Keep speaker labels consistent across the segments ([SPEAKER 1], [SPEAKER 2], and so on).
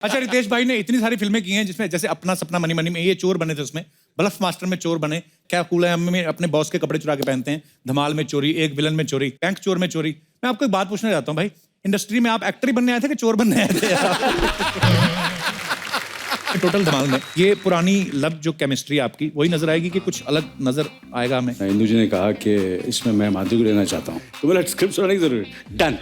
[SPEAKER 1] अच्छा, रितेश भाई ने इतनी सारी फिल्में की हैं जिसमें जैसे अपना सपना मनी मनी में ये चोर बने थे, उसमें ब्लफ मास्टर में चोर बने, क्या कूल है में अपने बॉस के कपड़े चुरा के पहनते हैं, धमाल में चोरी, एक विलन में चोरी, बैंक चोर में चोरी। मैं आपको एक बात पूछना चाहता हूँ भाई, इंडस्ट्री में आप एक्टर ही बनने आए थे कि चोर बनने आए थे? टोटल धमाल में ये पुरानी लब जो केमिस्ट्री आपकी वही नजर आएगी कि कुछ अलग नजर आएगा हमें?
[SPEAKER 2] इंदु जी ने कहा कि इसमें मैं माधुरी लेना चाहता हूँ, तो बोला स्क्रिप्ट सुनाने की जरूरत, डन।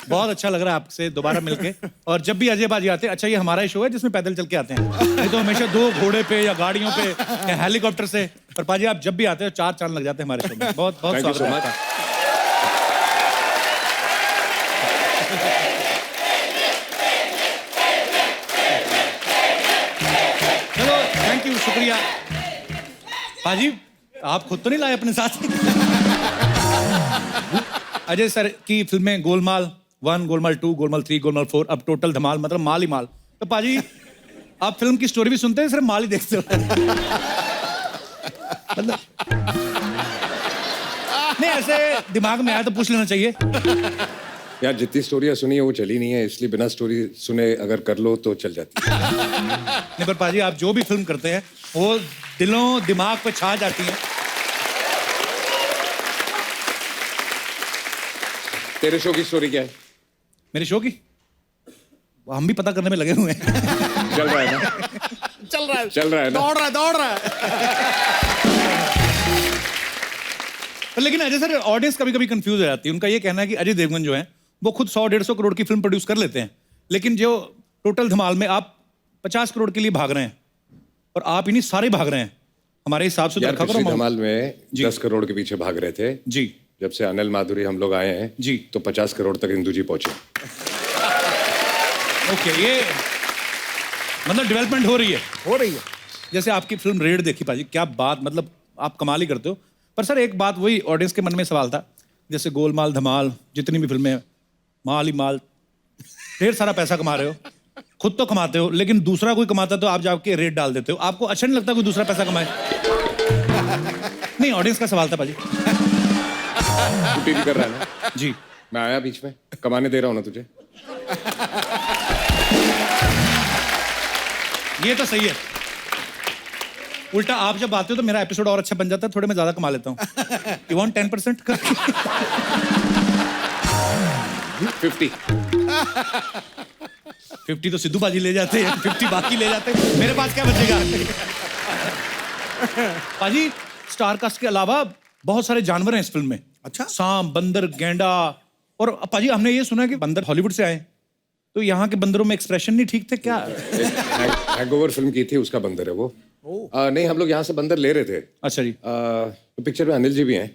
[SPEAKER 1] बहुत अच्छा लग रहा है आपसे दोबारा मिलके। और जब भी अजय बाजी आते हैं, अच्छा ये हमारा ही शो है जिसमें पैदल चल के आते हैं, नहीं तो हमेशा 2 घोड़े पे या गाड़ियों पे या हेलीकॉप्टर से। पर पाजी आप जब भी आते हो 4 चांद लग जाते हैं हमारे शो में। बहुत बहुत स्वागत है आपका। चलो थैंक यू, शुक्रिया। पाजी आप खुद तो नहीं लाए अपने साथ? अजय सर की फिल्में गोलमाल 1, गोलमाल 2, गोलमाल 3, गोलमाल 4, अब टोटल धमाल, मतलब माल ही माल। तो पाजी आप फिल्म की स्टोरी भी सुनते हैं, सिर्फ माल ही देखते हो? मतलब नहीं, ऐसे दिमाग में आया तो पूछ लेना चाहिए
[SPEAKER 3] यार। जितनी स्टोरियां सुनी है वो चली नहीं है, इसलिए बिना स्टोरी सुने अगर कर लो तो चल जाती है।
[SPEAKER 1] नहीं पर पाजी आप जो भी फिल्म करते हैं वो दिलों दिमाग पे छा जाती है।
[SPEAKER 3] तेरे शो की स्टोरी क्या है?
[SPEAKER 1] मेरे शो की हम भी पता करने में लगे हुए हैं।
[SPEAKER 3] चल रहा है ना?
[SPEAKER 4] चल रहा है,
[SPEAKER 3] चल रहा है ना?
[SPEAKER 4] दौड़ रहा है।
[SPEAKER 1] लेकिन अजय सर ऑडियंस कभी कभी कंफ्यूज हो जाती है। उनका ये कहना है कि अजय देवगन जो है वो खुद 100-150 करोड़ की फिल्म प्रोड्यूस कर लेते हैं, लेकिन जो टोटल धमाल में आप 50 करोड़ के लिए भाग रहे हैं और आप इन्हीं सारे भाग रहे हैं। हमारे हिसाब से
[SPEAKER 3] यार पिछली धमाल में 10 करोड़ के पीछे भाग रहे थे
[SPEAKER 1] जी।
[SPEAKER 3] जब से अनिल माधुरी हम लोग आए हैं
[SPEAKER 1] जी,
[SPEAKER 3] तो 50 करोड़ तक इंदु जी पहुंचे।
[SPEAKER 1] ओके, ये मतलब डेवलपमेंट हो रही है। जैसे आपकी फिल्म रेड देखी पाजी, क्या बात, मतलब आप कमाल ही करते हो। पर सर एक बात वही ऑडियंस के मन में सवाल था, जैसे गोलमाल धमाल जितनी भी फिल्में माल ही माल, ढेर सारा पैसा कमा रहे हो, खुद तो कमाते हो, लेकिन दूसरा कोई कमाता तो आप जाके रेट डाल देते हो। आपको अच्छा नहीं लगता कोई दूसरा पैसा कमाए? नहीं, ऑडियंस का सवाल था पाजी।
[SPEAKER 3] ड्यूटी भी कर रहा है ना?
[SPEAKER 1] जी।
[SPEAKER 3] मैं आया बीच में, कमाने दे रहा हूं ना तुझे।
[SPEAKER 1] ये तो सही है। उल्टा आप जब आते हो तो मेरा एपिसोड और अच्छा बन जाता है, थोड़े मैं ज्यादा कमा लेता हूँ। You want 10% का? 50 तो सिद्धू बाजी ले जाते हैं, 50 बाकी ले जाते हैं, मेरे पास क्या बचेगा? पाजी स्टार कास्ट के अलावा बहुत सारे जानवर हैं इस फिल्म में।
[SPEAKER 4] अच्छा?
[SPEAKER 1] सांप, बंदर, गेंडा। और पाजी हमने ये सुना कि बंदर हॉलीवुड से आए, तो यहाँ के बंदरों में एक्सप्रेशन नहीं ठीक थे क्या?
[SPEAKER 3] हैंगओवर फिल्म की थी, उसका बंदर है वो। नहीं, हम लोग यहाँ से बंदर ले रहे थे।
[SPEAKER 1] अच्छा जी।
[SPEAKER 3] तो पिक्चर में अनिल जी भी हैं।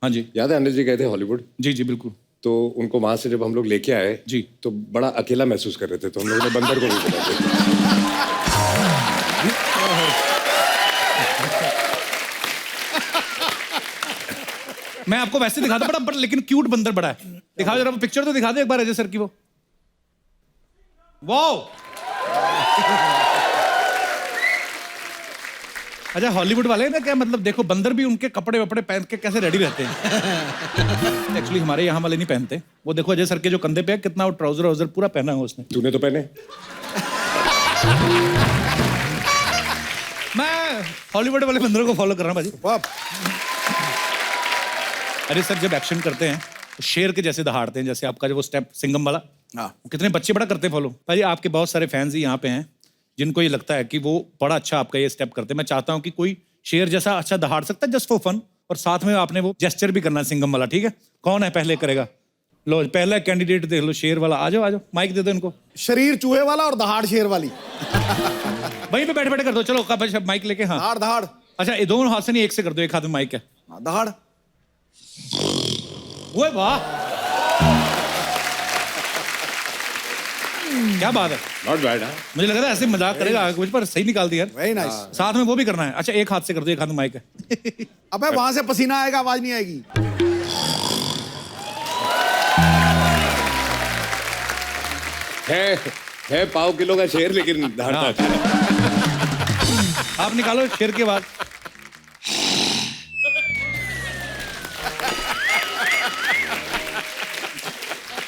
[SPEAKER 1] हाँ जी।
[SPEAKER 3] याद है अनिल जी गए थे हॉलीवुड?
[SPEAKER 1] जी जी बिल्कुल।
[SPEAKER 3] तो उनको वहां से जब हम लोग लेके आए
[SPEAKER 1] जी,
[SPEAKER 3] तो बड़ा अकेला महसूस कर रहे थे, तो हम लोगों ने बंदर को भी बुला दिया।
[SPEAKER 1] मैं आपको वैसे दिखाता बड़ा लेकिन क्यूट बंदर बड़ा है। दिखाओ जरा पिक्चर तो दिखा दे एक बार अजय सर की वो। वाओ! अच्छा, हॉलीवुड वाले ना क्या मतलब, देखो बंदर भी उनके कपड़े वपड़े पहन के कैसे रेडी रहते हैं। एक्चुअली हमारे यहाँ वाले नहीं पहनते। वो देखो अजय सर के जो कंधे पे है, कितना वो ट्राउजर वाउजर पूरा पहना है उसने।
[SPEAKER 3] तूने तो पहने।
[SPEAKER 1] मैं हॉलीवुड वाले बंदरों को फॉलो कर रहा हूँ भाजी। अरे सर जब एक्शन करते हैं तो शेर के जैसे दहाड़ते हैं, जैसे आपका जो वो स्टेप सिंगम वाला, कितने बच्चे बड़ा करते हैं फॉलो। भाई आपके बहुत सारे फैंस ही यहाँ पे हैं जिनको ये लगता है कि वो बड़ा अच्छा आपका ये स्टेप करते हैं। मैं चाहता हूँ कि कोई शेर जैसा अच्छा दहाड़ सकता है जस्ट फॉर फन, और साथ में आपने वो जेस्चर भी करना सिंगम वाला, ठीक है? कौन है पहले करेगा? लो पहला कैंडिडेट देख लो, शेर वाला। आ जाओ आ जाओ, माइक दे दो इनको।
[SPEAKER 4] शरीर चूहे वाला और दहाड़ शेर वाली।
[SPEAKER 1] वहीं पे बैठे बैठे कर दो। चलो माइक लेके। हाँ
[SPEAKER 4] दहाड़ दहाड़।
[SPEAKER 1] अच्छा, ये दोनों हाथ से नहीं, एक से कर दो, एक हाथ में माइक है।
[SPEAKER 4] दहाड़।
[SPEAKER 1] वो वाह, क्या बात है।
[SPEAKER 3] Not bad.
[SPEAKER 1] मुझे लग रहा है ऐसे मजाक करेगा मुझ पर, सही निकाल दिया।
[SPEAKER 4] Very nice.
[SPEAKER 1] साथ में वो भी करना है। अच्छा, एक हाथ से कर दो, एक हाथ में माइक है।
[SPEAKER 4] अबे वहां से पसीना आएगा, आवाज नहीं आएगी।
[SPEAKER 3] है पाव किलो का शेर, लेकिन दहाड़ता है।
[SPEAKER 1] आप निकालो शेर के बाद।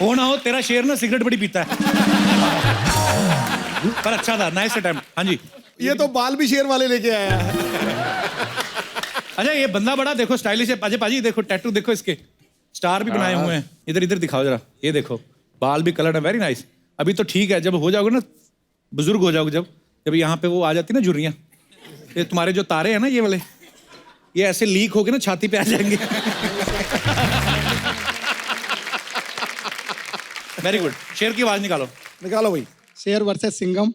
[SPEAKER 1] हो ना हो, तेरा शेर ना सिगरेट बड़ी पीता है। पर अच्छा था, नाइस अटेम्प्ट। हाँ जी।
[SPEAKER 4] ये तो बाल भी शेर वाले लेके आया है।
[SPEAKER 1] अच्छा ये बंदा बड़ा देखो स्टाइलिश है। अजय पाजी देखो टैटू देखो इसके, स्टार भी बनाए हुए हैं। इधर इधर दिखाओ जरा, ये देखो बाल भी कलर्ड है, वेरी नाइस। अभी तो ठीक है, जब हो जाओगे ना बुजुर्ग हो जाओगे, जब यहाँ पे वो आ जाती ना झुर्रियाँ, ये तुम्हारे जो तारे हैं ना ये वाले, ये ऐसे लीक होके ना छाती पे आ जाएंगे। Very good. शेर की आवाज निकालो।
[SPEAKER 4] निकालो भाई।
[SPEAKER 5] शेर वर्सेस सिंघम।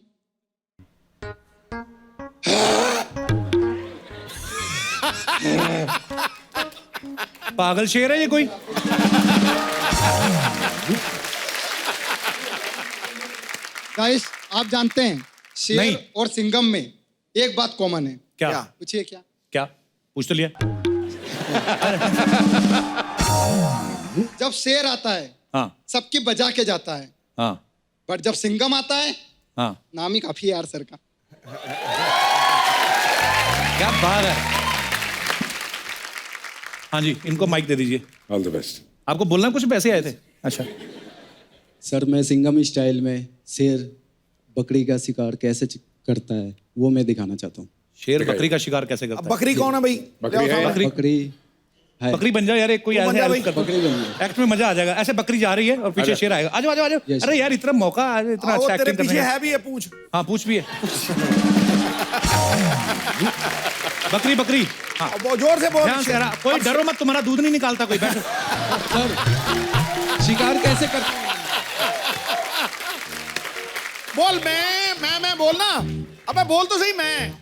[SPEAKER 1] पागल शेर है ये कोई?
[SPEAKER 5] गाइस आप जानते हैं शेर
[SPEAKER 1] नहीं।
[SPEAKER 5] और सिंघम में एक बात कॉमन है।
[SPEAKER 1] क्या?
[SPEAKER 5] पूछिए क्या?
[SPEAKER 1] क्या पूछ तो लिया।
[SPEAKER 5] जब शेर आता है
[SPEAKER 1] हाँ
[SPEAKER 5] सबकी बजा के जाता है,
[SPEAKER 1] हाँ
[SPEAKER 5] बट जब सिंघम आता है
[SPEAKER 1] हाँ।
[SPEAKER 5] नाम ही काफी है यार सर का।
[SPEAKER 1] क्या बात है। हाँ जी, इनको माइक दे दीजिए।
[SPEAKER 3] All the best.
[SPEAKER 1] आपको बोलना कुछ पैसे आए थे? अच्छा
[SPEAKER 6] सर मैं सिंघम स्टाइल में शेर बकरी का शिकार कैसे करता है वो मैं दिखाना चाहता हूँ।
[SPEAKER 1] शेर बकरी का शिकार कैसे करता
[SPEAKER 4] अब
[SPEAKER 1] है?
[SPEAKER 4] बकरी कौन है भाई?
[SPEAKER 3] बकरी है।
[SPEAKER 1] बकरी
[SPEAKER 6] बकरी है।
[SPEAKER 1] बकरी बन जाओ यार, एक कोई
[SPEAKER 4] बन
[SPEAKER 1] ऐसे
[SPEAKER 4] जा
[SPEAKER 1] हेल्प
[SPEAKER 4] भाई।
[SPEAKER 1] कर दो।
[SPEAKER 6] बकरी बन जाओ।
[SPEAKER 1] एक्ट में मजा आ जाएगा। ऐसे बकरी जा रही है और पीछे शेर आएगा। आ जाओ आ जाओ आ जाओ।
[SPEAKER 6] Yes.
[SPEAKER 1] अरे यार इतना मौका, इतना
[SPEAKER 4] वो
[SPEAKER 1] अच्छा
[SPEAKER 4] तेरे
[SPEAKER 1] एक्टिंग करने
[SPEAKER 4] पीछे
[SPEAKER 1] का।
[SPEAKER 4] है भी है, पूछ।
[SPEAKER 1] हाँ पूछ भी है। बकरी बकरी। हाँ
[SPEAKER 4] वो जोर से बोल।
[SPEAKER 1] ध्यान से यार, कोई डरो मत, तुम्हारा दूध नहीं निकालता कोई। बैठो।
[SPEAKER 6] शिकार कैसे करता है?
[SPEAKER 4] बोल। मैं बोलना। अबे बोल तो सही। मैं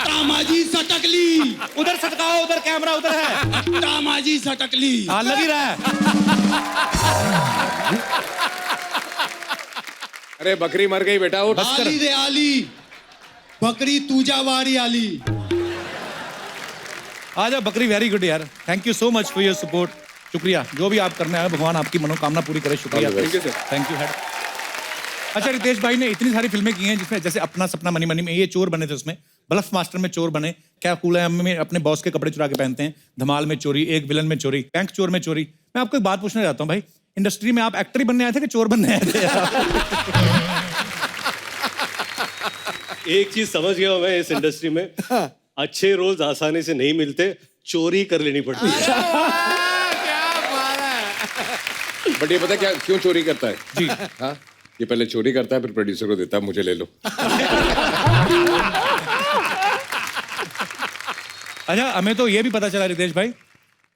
[SPEAKER 6] तामाजी सटकली।
[SPEAKER 1] उधर सटकाओ, उधर कैमरा उधर है।
[SPEAKER 6] तामाजी सटकली।
[SPEAKER 1] हाँ लग ही रहा है।
[SPEAKER 3] अरे बकरी मर गई बेटा, उठ।
[SPEAKER 6] आली रे आली बकरी तुझा वारी आली।
[SPEAKER 1] आ जाओ बकरी। वेरी गुड यार, thank you so much for your support. शुक्रिया, जो भी आप करने आए भगवान आपकी मनोकामना पूरी करे। शुक्रिया,
[SPEAKER 3] Thank you, sir.
[SPEAKER 1] Thank you head. अच्छा रितेश भाई ने इतनी सारी फिल्में की हैं जिसमें जैसे अपना सपना मनी मनी में ये चोर बने थे, उसमें ब्लफ मास्टर में चोर बने, क्या कूल है में अपने बॉस के कपड़े चुरा के पहनते हैं, धमाल में चोरी, एक विलन में चोरी, बैंक चोर में चोरी। मैं आपको एक बात पूछना चाहता हूँ भाई, इंडस्ट्री में आप एक्टर ही बनने आए थे कि चोर बनने आए थे?
[SPEAKER 7] एक चीज समझ गया हूं मैं इस इंडस्ट्री में, अच्छे रोल्स आसानी से नहीं मिलते, चोरी कर लेनी पड़ती है।
[SPEAKER 3] बट ये पता क्या क्यों चोरी करता है?
[SPEAKER 1] जी
[SPEAKER 3] हाँ, ये पहले चोरी करता है फिर प्रोड्यूसर को देता है, मुझे ले लो।
[SPEAKER 1] अच्छा हमें तो ये भी पता चला रितेश भाई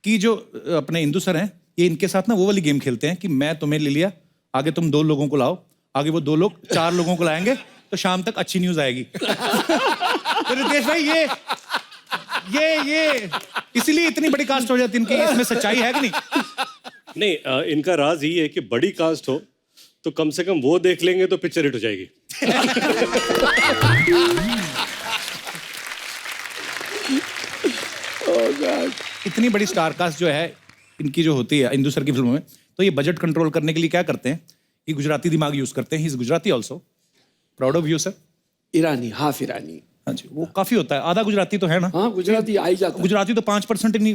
[SPEAKER 1] कि जो अपने इंदु सर हैं, ये इनके साथ ना वो वाली गेम खेलते हैं कि मैं तुम्हें ले लिया, आगे तुम 2 लोगों को लाओ, आगे वो 2 लोग 4 लोगों को लाएंगे, तो शाम तक अच्छी न्यूज आएगी। तो रितेश भाई ये इसीलिए इतनी बड़ी कास्ट हो जाती है इनकी, इसमें सच्चाई है कि नहीं?
[SPEAKER 7] नहीं, इनका राज यही है कि बड़ी कास्ट हो तो कम से कम वो देख लेंगे तो पिक्चर हिट हो जाएगी।
[SPEAKER 1] इतनी बड़ी स्टार कास्ट जो है इनकी जो होती है इंदु सर की फिल्मों में, तो ये बजट कंट्रोल करने के लिए क्या करते हैं? ये गुजराती दिमाग यूज करते हैं। He is Gujarati also. Proud of you sir.
[SPEAKER 2] Irani, half Irani.
[SPEAKER 1] हाँ जी, वो काफी होता है। आधा गुजराती तो है ना?
[SPEAKER 2] हाँ गुजराती आ ही जाता है।
[SPEAKER 1] गुजराती तो 5% ही नहीं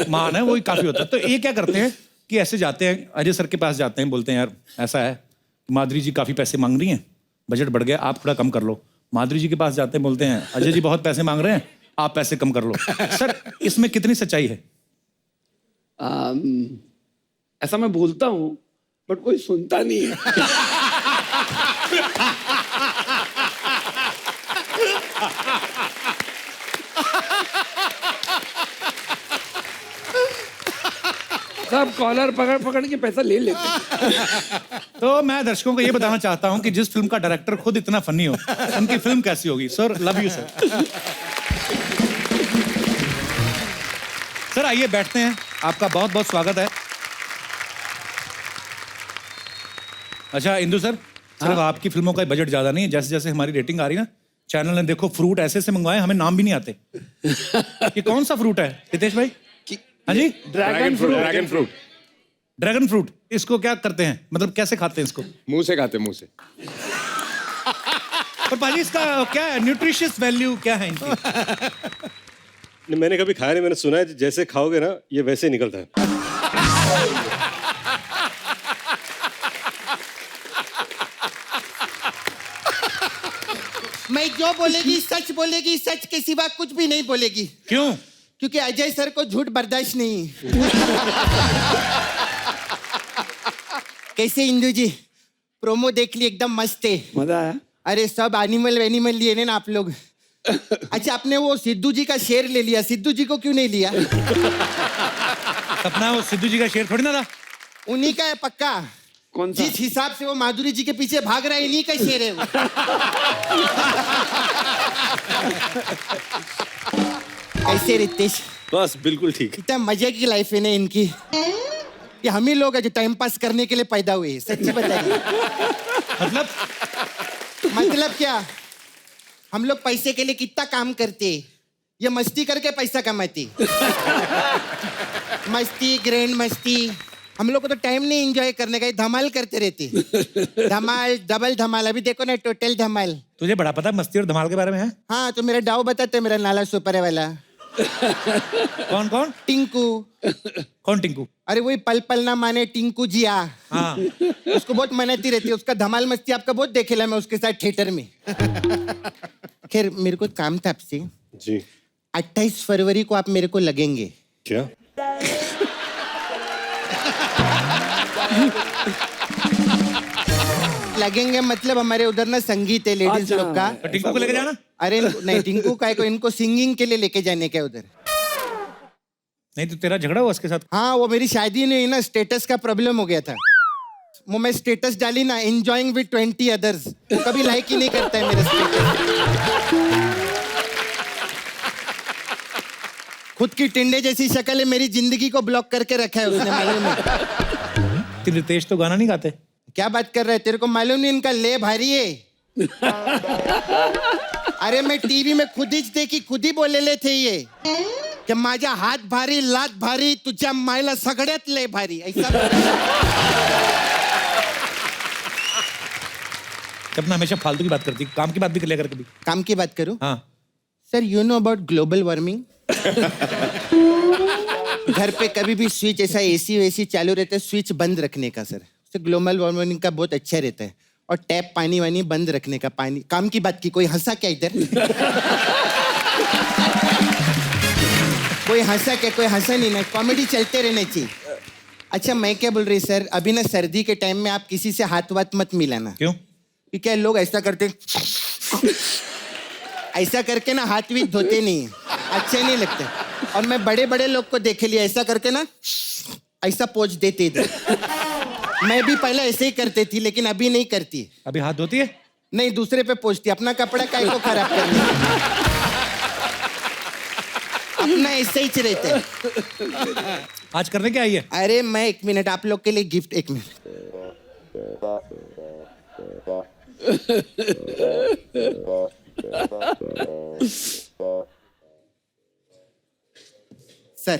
[SPEAKER 1] मान है, वही काफी होता है। तो ये क्या करते हैं कि ऐसे जाते हैं, अजय सर के पास जाते हैं, बोलते हैं यार ऐसा है, माधुरी जी काफी पैसे मांग रही हैं, बजट बढ़ गया, आप थोड़ा कम कर लो। माधुरी जी के पास जाते हैं, बोलते हैं अजय जी बहुत पैसे मांग रहे हैं, आप पैसे कम कर लो। सर इसमें कितनी सच्चाई है?
[SPEAKER 2] ऐसा मैं बोलता हूँ बट कोई सुनता नहीं है। सब कॉलर पकड़ पकड़ के पैसा ले लेते हैं।
[SPEAKER 1] तो मैं दर्शकों को ये बताना चाहता हूं कि जिस फिल्म का डायरेक्टर खुद इतना फनी हो, उनकी फिल्म कैसी होगी? Sir love you sir. Sir आइए बैठते हैं, आपका बहुत बहुत स्वागत है। अच्छा इंदु सर, सिर्फ आपकी फिल्मों का बजट ज्यादा नहीं है, जैसे जैसे हमारी रेटिंग आ रही है ना, चैनल ने देखो फ्रूट ऐसे ऐसे मंगवाए, हमें नाम भी नहीं आते। ये कौन सा फ्रूट है रितेश भाई? हाँ जी,
[SPEAKER 3] dragon fruit. Dragon fruit.
[SPEAKER 1] Dragon fruit. इसको क्या करते हैं, मतलब कैसे खाते हैं इसको?
[SPEAKER 3] मुंह से खाते, मुंह से।
[SPEAKER 1] पर पाजी इसका क्या है, न्यूट्रिशियस वैल्यू क्या है इनकी?
[SPEAKER 7] नहीं, मैंने कभी खाया नहीं, मैंने सुना है जैसे खाओगे ना ये वैसे ही निकलता है।
[SPEAKER 8] मैं जो बोलेगी सच बोलेगी, सच के सिवा कुछ भी नहीं बोलेगी।
[SPEAKER 1] क्यों?
[SPEAKER 8] क्योंकि अजय सर को झूठ बर्दाश्त नहीं। कैसे इंदु जी, प्रोमो देख ली, एकदम मस्त है।
[SPEAKER 2] मजा आया?
[SPEAKER 8] अरे सब एनिमल लिए ना आप लोग। अच्छा, आपने वो सिद्धू जी का शेर ले लिया, सिद्धू जी को क्यों नहीं लिया?
[SPEAKER 1] सपना वो सिद्धू जी का शेर थोड़ी ना था।
[SPEAKER 8] उन्हीं का है पक्का।
[SPEAKER 2] कौन सा?
[SPEAKER 8] जिस हिसाब से वो माधुरी जी के पीछे भाग रहा है, इन्हीं का शेर है वो। कैसे रितेश?
[SPEAKER 7] बस बिल्कुल ठीक।
[SPEAKER 8] इतना मजे की लाइफ है ना इनकी। ये हम ही लोग हैं जो टाइम पास करने के लिए पैदा हुए हैं, सच्ची बताइए। मतलब क्या? हम लोग पैसे के लिए कितना काम करते हैं, ये मस्ती करके पैसा कमाते। मस्ती, ग्रैंड मस्ती। हम लोग को तो टाइम नहीं एंजॉय करने का, ये धमाल करते रहते। धमाल, डबल धमाल। अभी देखो ना, टोटल धमाल।
[SPEAKER 1] तुझे बड़ा पता मस्ती और धमाल के बारे में है?
[SPEAKER 8] हाँ, तो मेरा डाव बताते, मेरा नाला सुपर है वाला।
[SPEAKER 1] कौन कौन?
[SPEAKER 8] टिंकू।
[SPEAKER 1] कौन टिंकू?
[SPEAKER 8] अरे वही पल पल ना माने टिंकू जिया।
[SPEAKER 1] हाँ।
[SPEAKER 8] उसको बहुत मनाती रहती है, उसका धमाल मस्ती आपका बहुत देखेला मैं उसके साथ थिएटर में। खैर, मेरे को काम था आपसे
[SPEAKER 7] जी।
[SPEAKER 8] 28 फरवरी को आप मेरे को लगेंगे।
[SPEAKER 7] क्या?
[SPEAKER 8] लगेंगे मतलब हमारे उधर ना संगीत है लेडीज लोग का।
[SPEAKER 1] तो टिंकू को लेके जाना?
[SPEAKER 8] अरे नहीं, टिंकू का है को इनको सिंगिंग के लिए लेके जाने का उधर।
[SPEAKER 1] नहीं तो तेरा झगड़ा हुआ उसके साथ?
[SPEAKER 8] हाँ, वो मेरी शादी नहीं हुई ना, स्टेटस का प्रॉब्लम हो गया था। वो मैं स्टेटस डाली ना, एंजॉइंग विद 20 अदर्स, वो कभी लाइक ही नहीं करता है मेरा स्टेटस। खुद की टिंडे जैसी शक्ल है, मेरी जिंदगी को ब्लॉक करके रखा है उसने, मालूम है?
[SPEAKER 1] तेरे रितेश तो गाना नहीं गाते।
[SPEAKER 8] क्या बात कर रहा है, तेरे को मालूम नहीं इनका ले भारी है। अरे मैं टीवी में खुद ही देखी, खुद ही बोलेले थे ये कि माझा हात भारी, लात भारी, तुझ्या मायला सगळ्यात लय भारी, ऐसा।
[SPEAKER 1] अपना हमेशा फालतू की बात करती, काम की बात भी कर लिया कर कभी।
[SPEAKER 8] काम की बात करूं?
[SPEAKER 1] हाँ।
[SPEAKER 8] Sir, you know about global warming? घर पे कभी भी स्विच ऐसा एसी वेसी चालू रहता है, स्विच बंद रखने का सर, तो ग्लोबल वार्मिंग का बहुत अच्छा रहता है। और टैप पानी वानी बंद रखने का। पानी काम की बात की, कोई हंसा क्या इधर? कोई हंसा क्या? कोई हंसा नहीं ना, कॉमेडी चलते रहने चाहिए। अच्छा, मैं क्या बोल रही सर, अभी ना सर्दी के टाइम में आप किसी से हाथ वाथ मत मिलाना।
[SPEAKER 1] क्यों?
[SPEAKER 8] क्योंकि क्या लोग ऐसा करते, ऐसा करके ना हाथ भी धोते नहीं है, अच्छे नहीं लगते। और मैं बड़े बड़े लोग को देखे लिया, ऐसा करके ना ऐसा पोंछ देते इधर। मैं भी पहले ऐसे ही करती थी, लेकिन अभी नहीं करती।
[SPEAKER 1] अभी हाथ धोती है?
[SPEAKER 8] नहीं, दूसरे पे पोंछती। अपना कपड़ा काहे को खराब करना, अपना ऐसे ही रहते हैं।
[SPEAKER 1] आज करने क्या आई है?
[SPEAKER 8] अरे मैं 1 मिनट आप लोग के लिए गिफ्ट, 1 मिनट। सर।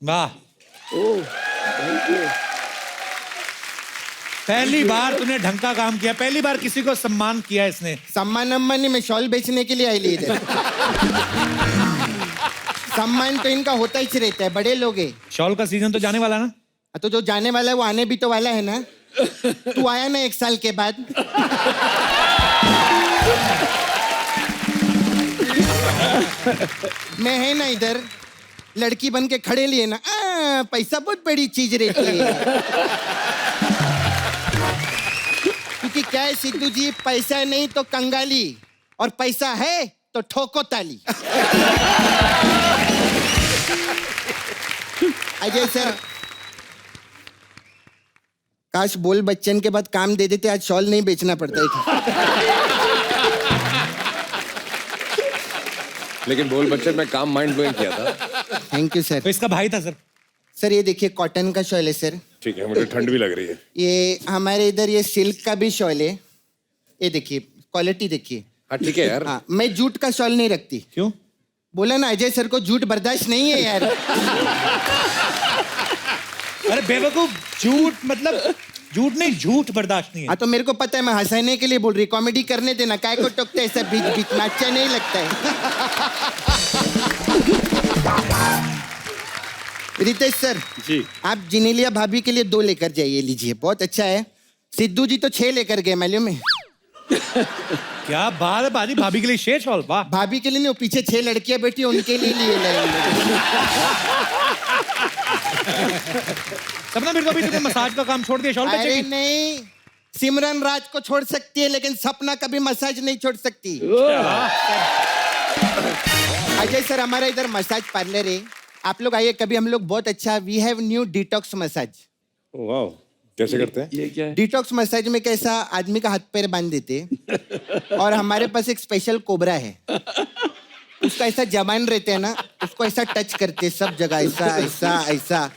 [SPEAKER 1] वाह, पहली बार तूने ढंग का काम किया, पहली बार किसी को सम्मान किया इसने।
[SPEAKER 8] सम्मान अम्मान नहीं, मैं शॉल बेचने के लिए आई ली इधर। सम्मान तो इनका होता ही रहता है, बड़े लोग हैं।
[SPEAKER 1] शॉल का सीजन तो जाने वाला ना?
[SPEAKER 8] तो जो जाने वाला है वो आने भी तो वाला है ना। तू आया ना 1 साल के बाद। मैं है ना इधर, लड़की बन के खड़े लिए ना, पैसा बहुत बड़ी चीज रहती है। क्योंकि क्या है सिद्धू जी, पैसा नहीं तो कंगाली, और पैसा है तो ठोको ताली। अजय सर, काश बोल बच्चन के बाद काम दे देते, आज शॉल नहीं बेचना पड़ता है।
[SPEAKER 3] लेकिन बोल बच्चन में काम माइंड ब्लोइंग किया था।
[SPEAKER 8] Thank you sir.
[SPEAKER 1] तो इसका भाई था सर।
[SPEAKER 8] सर ये देखिए, कॉटन का शॉल है सर।
[SPEAKER 3] ठीक है, मुझे ठंड भी लग रही है।
[SPEAKER 8] ये हमारे इधर ये सिल्क का भी शॉल है। ये देखिए, क्वालिटी देखिए।
[SPEAKER 3] हाँ ठीक है यार।
[SPEAKER 8] हाँ, मैं जूट का शॉल नहीं रखती।
[SPEAKER 1] क्यों?
[SPEAKER 8] बोला ना, अजय सर को जूट बर्दाश्त नहीं है यार।
[SPEAKER 1] अरे बेवकूफ, झूठ मतलब झूठ नहीं, झूठ बर्दाश्त नहीं है।
[SPEAKER 8] हाँ, तो मेरे को पता है, मैं हंसाने के लिए बोल रही, कॉमेडी करने देना, काय को टोकते ऐसा बीच बीच में, अच्छा नहीं लगता है। रितेश सर
[SPEAKER 7] जी
[SPEAKER 8] आप जिनेलिया भाभी के लिए 2 लेकर जाइए, लीजिए, बहुत अच्छा है। सिद्धू जी तो 6 लेकर गए, मालूम है?
[SPEAKER 1] क्या बात है बाजी, भाभी के लिए शेष हॉल, वाह।
[SPEAKER 8] भाभी के लिए नहीं, वो पीछे 6 लड़कियां बैठी हैं, उनके लिए लिए लाए।
[SPEAKER 1] सपना मेरे को अभी तुमने मसाज का काम छोड़ दिया, शॉल
[SPEAKER 8] अरे
[SPEAKER 1] बेचेगी।
[SPEAKER 8] नहीं, सिमरन राज को छोड़ सकती है लेकिन सपना कभी मसाज नहीं छोड़ सकती। अजय सर हमारा इधर मसाज पार्लर है, आप लोग आइए कभी, हम लोग बहुत अच्छा, we have new detox massage.
[SPEAKER 3] वाह, कैसे करते हैं?
[SPEAKER 6] ये क्या है?
[SPEAKER 8] डिटॉक्स मसाज में कैसा आदमी का हाथ पैर बांध देते और हमारे पास एक स्पेशल कोबरा है, उसका ऐसा जबान रहते हैं ना, उसको ऐसा टच करते सब जगह, ऐसा ऐसा ऐसा,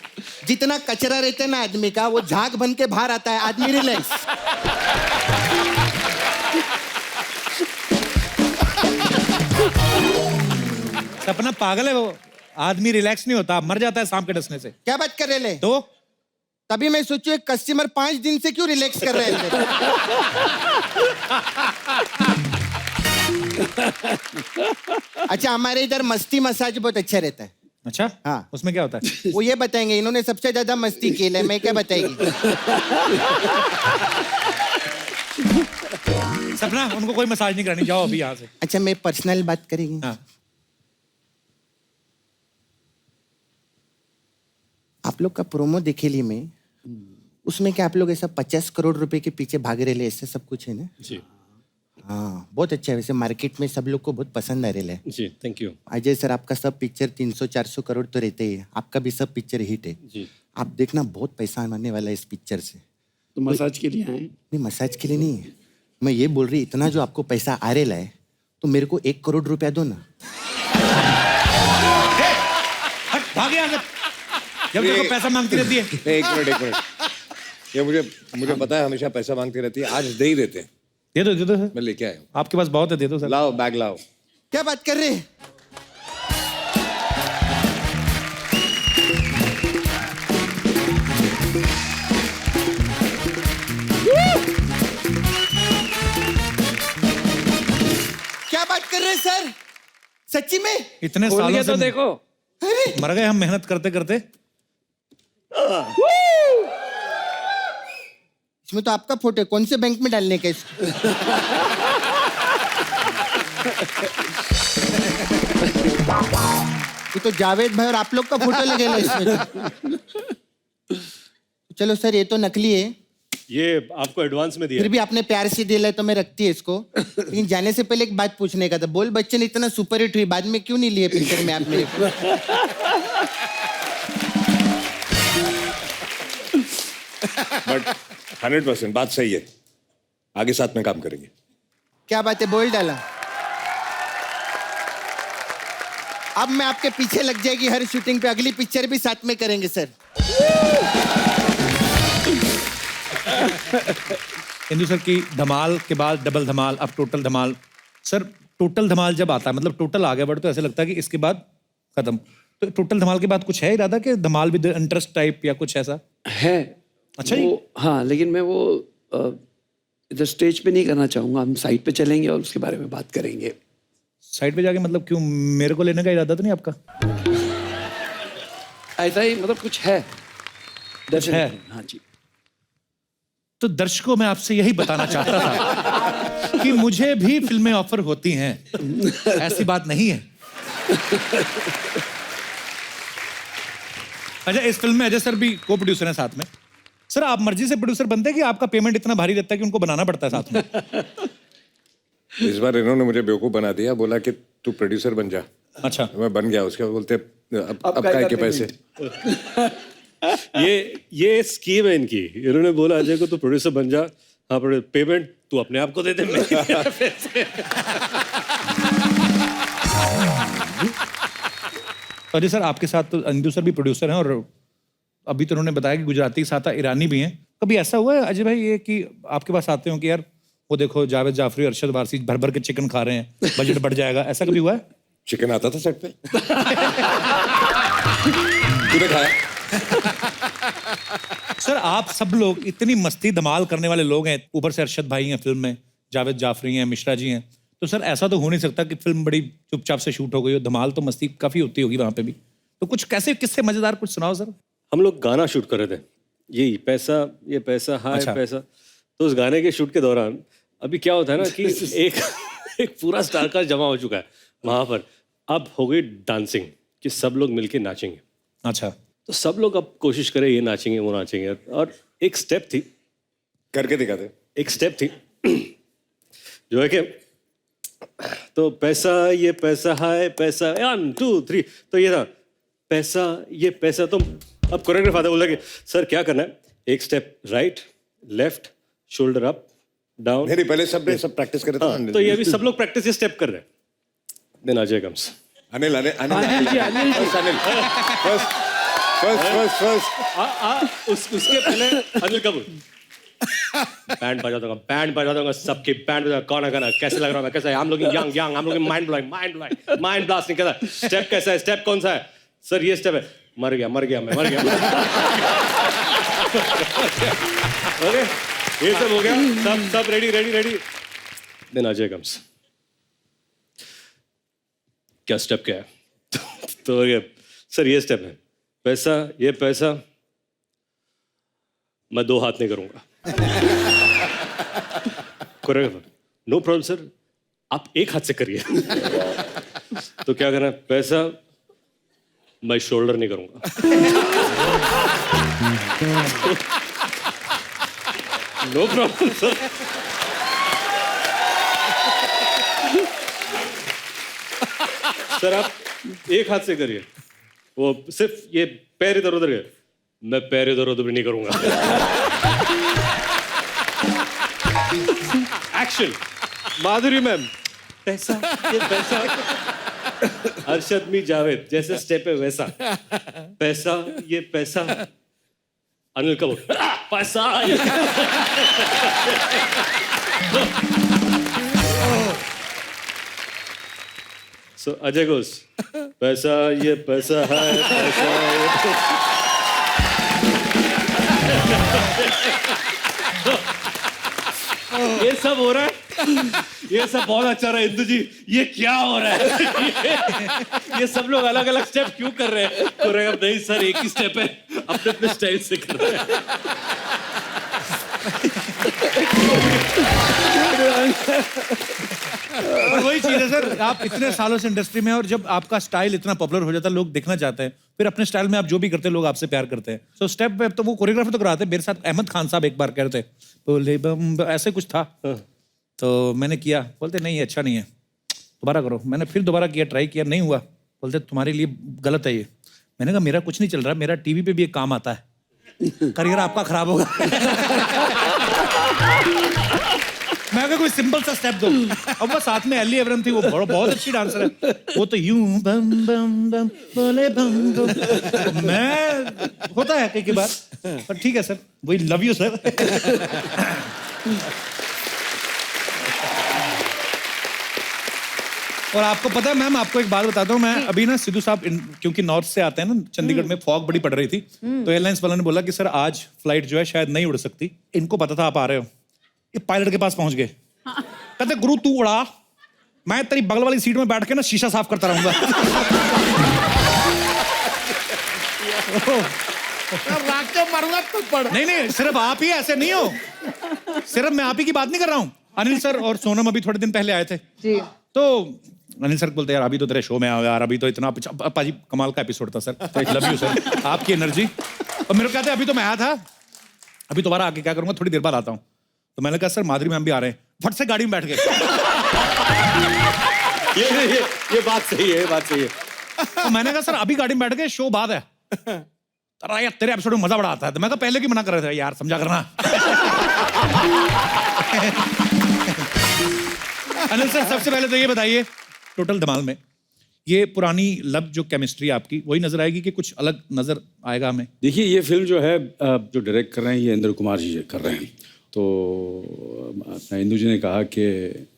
[SPEAKER 8] जितना कचरा रहता है ना आदमी का, वो झाग बन के बाहर आता है, आदमी रिलैक्स।
[SPEAKER 1] सपना पागल है वो, आदमी रिलैक्स नहीं होता, मर जाता है सांप के डसने से।
[SPEAKER 8] क्या बात कर रहे ले?
[SPEAKER 1] तो
[SPEAKER 8] तभी मैं सोचू एक कस्टमर 5 दिन से क्यों रिलैक्स कर रहे हैं? अच्छा, हमारे इधर मस्ती मसाज बहुत अच्छा रहता है।
[SPEAKER 1] अच्छा,
[SPEAKER 8] हाँ।
[SPEAKER 1] उसमें क्या होता है?
[SPEAKER 8] वो ये बताएंगे, इन्होंने सबसे ज्यादा मस्ती की है, मैं क्या बताएगी?
[SPEAKER 1] सपना उनको कोई मसाज नहीं करानी, जाओ अभी यहाँ से।
[SPEAKER 8] अच्छा, मैं पर्सनल बात करेंगे।
[SPEAKER 1] हाँ।
[SPEAKER 8] आप लोग का प्रोमो देखे ली मैं, उसमें क्या आप लोग ऐसा 50 करोड़ रुपए के पीछे भाग रहे ले, ऐसा सब कुछ है ना?
[SPEAKER 7] जी
[SPEAKER 8] हाँ, बहुत अच्छा है। वैसे मार्केट में सब लोग को बहुत पसंद आ रहा है।
[SPEAKER 7] जी, थैंक यू।
[SPEAKER 8] अजय सर आपका सब पिक्चर 300-400 करोड़ तो रहते ही है, आपका भी सब पिक्चर हिट है।
[SPEAKER 7] जी
[SPEAKER 8] आप देखना बहुत पैसा आने वाला है इस पिक्चर से।
[SPEAKER 6] तो मसाज के लिए आए?
[SPEAKER 8] नहीं, मसाज के लिए नहीं, मैं ये बोल रही, इतना जो आपको पैसा आ रहा है तो मेरे को 1 करोड़ रुपया दो ना।
[SPEAKER 1] हट, भाग यहाँ से। जब देखो पैसा मांगती रहती है।
[SPEAKER 3] नहीं, एक मिनट, ये मुझे पता है हमेशा पैसा मांगती रहती है, आज दे ही देते हैं।
[SPEAKER 1] दे दो सर,
[SPEAKER 3] मैं लेके आया हूँ।
[SPEAKER 1] आपके पास बहुत है, दे दो सर।
[SPEAKER 3] लाओ बैग लाओ।
[SPEAKER 8] क्या बात कर रहे हैं? क्या बात कर रहे हैं सर? सच्ची में?
[SPEAKER 1] इतने
[SPEAKER 6] खोल
[SPEAKER 1] सालों
[SPEAKER 6] के
[SPEAKER 1] से
[SPEAKER 6] तो देखो।
[SPEAKER 8] अरे
[SPEAKER 1] मर गए हम मेहनत करते करते।
[SPEAKER 8] इसमें तो आपका फोटो है, कौन से बैंक में डालने का इसको? ये तो जावेद भाई और आप लोग का फोटो लगेगा इसमें। चलो सर, ये तो नकली है,
[SPEAKER 7] ये आपको एडवांस में दिया
[SPEAKER 8] फिर भी आपने प्यार से दिया है तो मैं रखती है इसको। लेकिन जाने से पहले एक बात पूछने का था, बोल बच्चन इतना सुपर हिट हुई, बाद में क्यों नहीं लिए पिक्चर में आप मेरे को?
[SPEAKER 3] बट 100% बात सही है, आगे साथ में काम करेंगे।
[SPEAKER 8] क्या बात है, बोल डाला। अब मैं आपके पीछे लग जाएगी हर शूटिंग पे, अगली पिक्चर भी साथ में करेंगे सर।
[SPEAKER 1] इंदु सर की धमाल के बाद डबल धमाल, अब टोटल धमाल। सर टोटल धमाल जब आता है, मतलब टोटल आगे बढ़ तो ऐसा लगता है कि इसके बाद खत्म। तो टोटल धमाल के बाद कुछ है इरादा कि धमाल विद इंटरेस्ट टाइप या कुछ ऐसा?
[SPEAKER 6] है।
[SPEAKER 1] अच्छा जी।
[SPEAKER 6] हाँ, लेकिन मैं वो इधर स्टेज पे नहीं करना चाहूंगा, हम साइड पे चलेंगे और उसके बारे में बात करेंगे।
[SPEAKER 1] साइड पे जाके मतलब क्यों, मेरे को लेने का इरादा तो नहीं आपका?
[SPEAKER 6] ऐसा ही, मतलब कुछ है।
[SPEAKER 1] कुछ है?
[SPEAKER 6] हाँ जी।
[SPEAKER 1] तो दर्शकों मैं आपसे यही बताना चाहता था कि मुझे भी फिल्में ऑफर होती हैं, ऐसी बात नहीं है। अच्छा, इस फिल्म में अजय सर भी को प्रोड्यूसर हैं साथ में। सर आप मर्जी से प्रोड्यूसर बनते हैं कि आपका पेमेंट इतना भारी रहता है कि उनको बनाना पड़ता है साथ में?
[SPEAKER 3] इस बार इन्होंने मुझे बेवकूफ बना दिया, बोला कि तू प्रोड्यूसर बन जा।
[SPEAKER 1] अच्छा,
[SPEAKER 3] मैं बन गया, उसके बाद बोलते अब काय के पैसे।
[SPEAKER 7] ये स्कीम है इनकी। इन्होंने बोला अजय को तू प्रोड्यूसर बन जा, हाँ पेमेंट तू अपने आप को दे दे।
[SPEAKER 1] अजय सर आपके साथ तो इंदु सर भी प्रोड्यूसर हैं, और अभी तो उन्होंने बताया कि गुजराती के साथ ईरानी भी हैं। कभी ऐसा हुआ है अजय भाई ये कि आपके पास आते हो कि यार वो देखो जावेद जाफरी, अरशद वारसी भर भर के चिकन खा रहे हैं, बजट बढ़ जाएगा, ऐसा कभी हुआ है?
[SPEAKER 3] चिकन आता था सेट पे। तूने खाया?
[SPEAKER 1] सर आप सब लोग इतनी मस्ती धमाल करने वाले लोग हैं, ऊपर से अरशद भाई हैं फिल्म में, जावेद जाफरी हैं, मिश्रा जी हैं, तो सर ऐसा तो हो नहीं सकता कि फिल्म बड़ी चुपचाप से शूट हो गई हो। धमाल तो मस्ती काफी होती होगी वहां पे भी, तो कुछ कैसे किससे मजेदार कुछ सुनाओ सर।
[SPEAKER 7] हम लोग गाना शूट कर रहे थे, ये पैसा हाय
[SPEAKER 1] अच्छा।
[SPEAKER 7] पैसा। तो उस गाने के शूट के दौरान अभी क्या होता है ना कि एक पूरा स्टार कास्ट जमा हो चुका है वहां पर। अब हो गई डांसिंग कि सब लोग मिलके नाचेंगे।
[SPEAKER 1] अच्छा।
[SPEAKER 7] तो सब लोग अब कोशिश करें, ये नाचेंगे वो नाचेंगे। और एक स्टेप थी,
[SPEAKER 3] करके दिखाते।
[SPEAKER 7] एक स्टेप थी जो है कि तो पैसा ये पैसा हाय पैसा 1 2 3, तो ये था पैसा ये पैसा। तो अब कोरियोग्राफर आता बोला कि सर क्या करना है, एक step right left shoulder up down.
[SPEAKER 3] नहीं पहले सब प्रैक्टिस कर रहे थे।
[SPEAKER 7] तो ये अभी सब लोग प्रैक्टिस ये स्टेप कर रहे हैं। Then Ajay comes.
[SPEAKER 3] Anil first
[SPEAKER 7] उसके पहले अनिल कपूर बैंड बजा दूंगा सबके बैंड बजा। कौन है गाना, कैसे लग रहा है, कैसा है, हम लोग यंग हम लोग माइंड ब्लास्ट नहीं करता। स्टेप कैसा है, स्टेप कौन सा है सर, ये स्टेप है। मर गया मैं मर गया। ओके ये सब हो गया, सब रेडी। Then Ajay comes. क्या स्टेप क्या है तो ये सर ये स्टेप है, पैसा ये पैसा मैं 2 हाथ नहीं करूंगा। कोरियोग्राफर नो प्रॉब्लम सर, आप 1 हाथ से करिए। तो क्या करना है, पैसा मैं शोल्डर नहीं करूंगा। No problem sir. सर आप 1 हाथ से करिए, वो सिर्फ ये पैर इधर उधर गए, मैं पैर इधर उधर भी नहीं करूंगा। एक्शन माधुरी मैम, पैसा ये पैसा। अरशद मी जावेद जैसे स्टेप है वैसा, पैसा ये पैसा। अनिल कपूर पैसा ये। So Ajay goes, पैसा ये पैसा है पैसा ये। ये सब हो रहा है, ये सब बहुत अच्छा रहा है। इंदु जी ये क्या हो रहा है, ये सब लोग अलग अलग स्टेप क्यों कर रहे हैं। कोरियोग्राफर नहीं सर एक ही स्टेप है, अपने अपने स्टाइल से कर रहे हैं।
[SPEAKER 1] और वही चीज है सर, आप इतने सालों से इंडस्ट्री में, और जब आपका स्टाइल इतना पॉपुलर हो जाता है, लोग देखना चाहते हैं, फिर अपने स्टाइल में आप जो भी करते हैं लोग आपसे प्यार करते हैं। सो स्टेप पे तो वो कोरियोग्राफर तो कराते हैं। मेरे साथ अहमद खान साहब एक बार कह रहे थे बोले बम ऐसे कुछ था, तो मैंने किया, बोलते नहीं अच्छा नहीं है दोबारा करो। मैंने फिर दोबारा किया, ट्राई किया, नहीं हुआ, बोलते तुम्हारे लिए गलत है ये। मैंने कहा मेरा कुछ नहीं चल रहा, मेरा टीवी पे भी एक काम आता है, करियर आपका खराब होगा। मैं कहा कोई सिंपल सा स्टेप दो। अब वो साथ में एली एवरम थी, वो बहुत अच्छी डांसर है, वो तो यूं बम बम बम बोले बम बम। तो मैं होता है कई बार, पर ठीक है सर, वही लव यू सर। और आपको पता है मैम, आपको एक बात बताता हूँ, मैं अभी ना सिद्धू साहब क्योंकि नॉर्थ से आते हैं ना, चंडीगढ़ में फॉग बड़ी पड़ रही थी, तो एयरलाइंस वालों ने बोला कि सर आज फ्लाइट जो है शायद नहीं उड़ सकती। इनको पता था आप आ रहे हो, ये पायलट के पास पहुंच गए, कहते गुरु तू उड़ा, मैं तेरी बगल वाली सीट में बैठ के ना शीशा साफ करता रहूंगा।
[SPEAKER 4] राख के मारूंगा तो पड़।
[SPEAKER 1] नहीं सिर्फ आप ही ऐसे नहीं हो, सिर्फ मैं आप ही की बात नहीं कर रहा हूँ। अनिल सर और सोनम अभी थोड़े दिन पहले आए थे जी, तो अनिल सर बोलते यार अभी तो तेरे शो में आओ यार, अभी तो इतना पाजी कमाल का एपिसोड था सर, लव यू सर, आपकी एनर्जी। और मेरे को कहते अभी तो मैं आया था, अभी दोबारा आके क्या करूंगा, थोड़ी देर बाद आता हूँ। तो मैंने कहा सर माधुरी मैम भी आ रहे हैं, फट से गाड़ी में बैठ गए।
[SPEAKER 7] ये बात सही है, ये बात सही है।
[SPEAKER 1] तो मैंने कहा सर अभी गाड़ी में बैठ गए, शो बाद है। अरे यार तेरे एपिसोड में मजा बड़ा आता है। तो मैं कहा पहले की मना कर रहे थे यार, समझा करना। अनिल सर सबसे पहले तो ये बताइए, टोटल धमाल में ये पुरानी लव जो केमिस्ट्री आपकी वही नजर आएगी कि कुछ अलग नजर आएगा हमें?
[SPEAKER 2] देखिए ये फिल्म जो है जो डायरेक्ट कर रहे हैं ये इंद्र कुमार जी कर रहे हैं। तो अपना इंदु जी ने कहा कि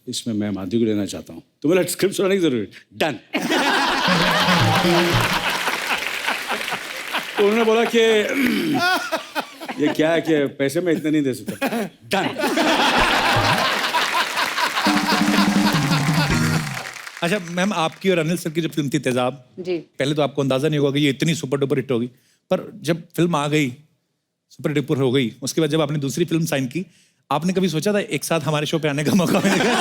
[SPEAKER 2] इसमें मैं माधुरी को लेना चाहता हूँ, तो बोला स्क्रिप्ट सुनाने की जरूरत, डन। तो उन्होंने बोला कि ये क्या है कि पैसे मैं इतने नहीं दे सकता, डन।
[SPEAKER 1] अच्छा मैम, आपकी और अनिल सर की जो फिल्म थी तेजाब,
[SPEAKER 9] जी
[SPEAKER 1] पहले तो आपको अंदाजा नहीं होगा कि ये इतनी सुपर डुपर हिट होगी, पर जब फिल्म आ गई, सुपर डुपर हो गई, उसके बाद जब आपने दूसरी फिल्म साइन की, आपने कभी सोचा था एक साथ हमारे शो पे आने का मौका मिलेगा?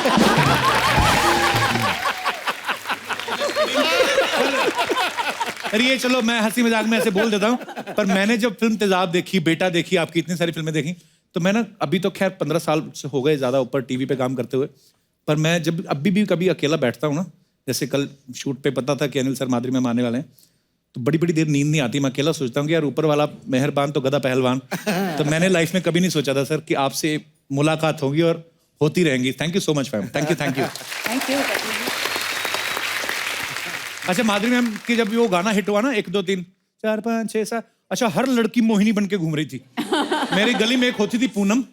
[SPEAKER 1] अरे ये चलो मैं हंसी मजाक में ऐसे बोल देता हूँ, पर मैंने जब फिल्म तेजाब देखी, बेटा देखी, आपकी इतनी सारी फिल्में देखी, तो मैं ना, अभी तो खैर 15 साल से हो गए ज़्यादा ऊपर टीवी पे काम करते हुए, पर मैं जब अभी भी कभी अकेला बैठता हूँ ना, जैसे कल शूट पे पता था कि अनिल सर माधुरी मैम आने वाले हैं, तो बड़ी बड़ी देर नींद नहीं आती, मैं अकेला सोचता हूँ कि यार ऊपर वाला मेहरबान तो गधा पहलवान। तो मैंने लाइफ में कभी नहीं सोचा था सर कि आपसे मुलाकात होगी और होती रहेंगी। Thank you so much ma'am, thank you thank you.
[SPEAKER 9] Thank you.
[SPEAKER 1] अच्छा माधुरी मैम की जब वो गाना हिट हुआ ना, 1 2 3 4 5 6 7, अच्छा हर लड़की मोहिनी बन के घूम रही थी। मेरी गली में एक होती थी पूनम,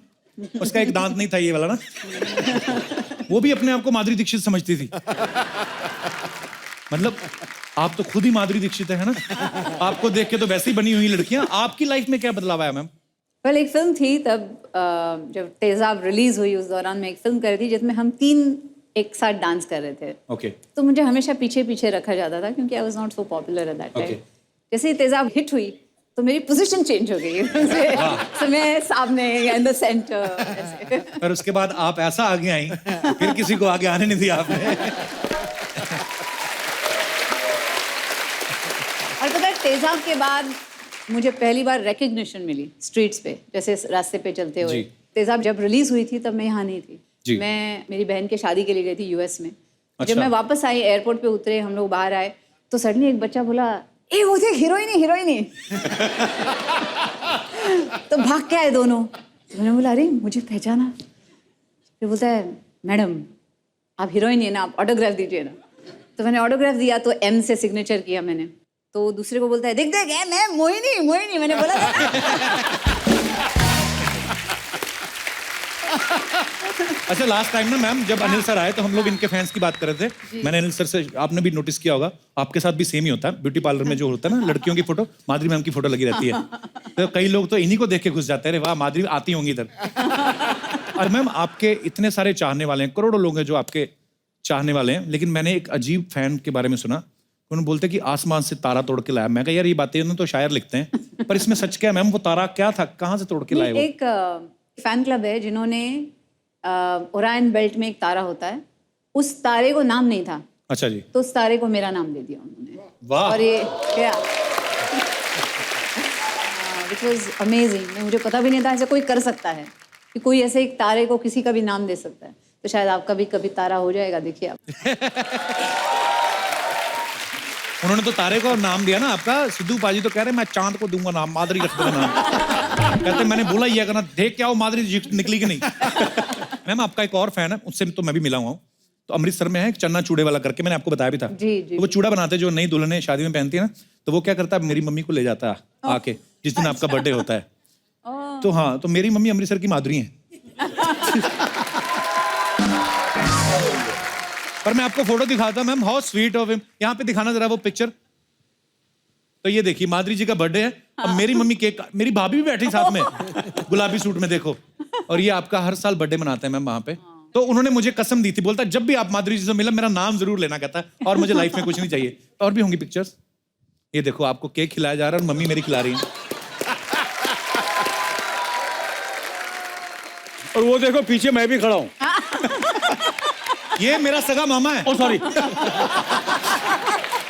[SPEAKER 1] उसका एक दांत नहीं था ये वाला ना, वो भी अपने आप को माधुरी दीक्षित समझती थी। मतलब आप तो खुद ही माधुरी दीक्षित है ना, आपको देख के तो वैसे ही बनी हुई लड़कियां। आपकी लाइफ में क्या बदलाव आया मैम?
[SPEAKER 9] वेल एक फिल्म थी तब, जब तेजाब रिलीज हुई उस दौरान मैं एक फिल्म कर रही थी जिसमें हम 3 एक साथ डांस कर रहे थे।
[SPEAKER 1] ओके।
[SPEAKER 9] तो मुझे हमेशा पीछे पीछे रखा जाता था क्योंकि I was not so popular at that time. जैसे ही तेजाब हिट हुई तो मेरी पोजीशन चेंज हो गई। so मैं सामने या इन द सेंटर।
[SPEAKER 1] पर उसके बाद आप ऐसा आगे आई, फिर किसी को आगे आने नहीं दिया आपने।
[SPEAKER 9] और पता है तेजाब के बाद मुझे पहली बार रिकग्निशन मिली स्ट्रीट्स पे, जैसे रास्ते पे चलते हुए। तेजाब जब रिलीज हुई थी तब मैं यहाँ नहीं थी, मैं मेरी बहन के शादी के लिए गई थी यूएस में। जब मैं वापस आई, एयरपोर्ट पे उतरे, हम लोग बाहर आए, तो सडनली एक बच्चा बोला, ए वो देख हीरोइन ही हीरोइन ही। तो भाग के आए दोनों। तो मैंने बोला अरे मुझे पहचाना। फिर बोलता है मैडम आप हीरोइन ही है ना, आप ऑटोग्राफ दीजिए ना। तो मैंने ऑटोग्राफ दिया, तो एम से सिग्नेचर किया मैंने। तो दूसरे को बोलता है देख देख मैं मोहिनी मोहिनी, मैंने बोला था ना।
[SPEAKER 1] अच्छा लास्ट टाइम ना मैम जब अनिल सर आए तो हम लोग इनके फैंस की बात कर रहे थे। मैंने अनिल सर से, आपने भी नोटिस किया होगा, आपके साथ भी सेम ही होता है, ब्यूटी पार्लर में जो होता है ना, लड़कियों की फोटो, माधुरी मैम की फोटो लगी रहती है। तो कई लोग तो इन्हीं को देख के घुस जाते हैं, वाह माधुरी आती होंगी इधर। और मैम आपके इतने सारे चाहने वाले हैं, करोड़ों लोग हैं जो आपके चाहने वाले हैं, लेकिन मैंने एक अजीब फैन के बारे में सुना, उन्होंने बोलते कि आसमान से तारा तोड़ के लाया। मैं कहा यार ये बातें उन्होंने तो शायर लिखते हैं, पर इसमें सच क्या है मैम? वो तारा क्या था, कहाँ से तोड़ के लाए? वो
[SPEAKER 9] एक फैन क्लब है जिन्होंने ओरायन बेल्ट में एक तारा होता है, उस तारे को नाम नहीं था।
[SPEAKER 1] अच्छा जी।
[SPEAKER 9] तो उस तारे को मेरा नाम दे दिया उन्होंने।
[SPEAKER 1] वाह।
[SPEAKER 9] और ये क्या, which was amazing। मुझे पता भी नहीं था ऐसा कोई कर सकता है कि कोई ऐसे एक तारे को किसी का भी नाम दे सकता है। तो शायद आपका भी कभी तारा हो जाएगा, देखिए आप।
[SPEAKER 1] उन्होंने तो तारे को नाम दिया ना आपका। सिद्धू पाजी तो कह रहे मैं चांद को दूंगा नाम, माधुरी रख दूंगा नाम। कहते मैंने बोला ये करना, देख क्या वो माधुरी निकली कि नहीं। मैम आपका एक और फैन है, उससे तो मैं भी मिला हुआ हूँ, तो अमृतसर में है एक चन्ना चूड़े वाला करके, मैंने आपको बताया भी था।
[SPEAKER 9] जी जी।
[SPEAKER 1] तो वो चूड़ा बनाते जो नई दुल्हने शादी में पहनती है ना, तो वो क्या करता है मेरी मम्मी को ले जाता है आके जिस दिन आपका बर्थडे होता है। तो हाँ, तो मेरी मम्मी अमृतसर की माधुरी है। पर मैं आपको फोटो दिखाता ma'am, how sweet of him. यहाँ पे दिखाना जरा वो पिक्चर। तो ये देखिए माधुरी जी का बर्थडे है, अब मेरी मम्मी केक, मेरी भाभी भी बैठी साथ में गुलाबी सूट में, देखो। और ये आपका हर साल बर्थडे मनाते हैं मैम वहाँ पे। तो उन्होंने मुझे कसम दी थी, बोलता जब भी आप माधुरी जी से मिला मेरा नाम जरूर लेना, कहता और मुझे लाइफ में कुछ नहीं चाहिए। और भी होंगी पिक्चर्स। ये देखो आपको केक खिलाया जा रहा है और मम्मी मेरी खिला रही है।
[SPEAKER 2] और वो देखो पीछे मैं भी खड़ा हूँ।
[SPEAKER 1] ये मेरा सगा मामा है।
[SPEAKER 2] ओ सॉरी।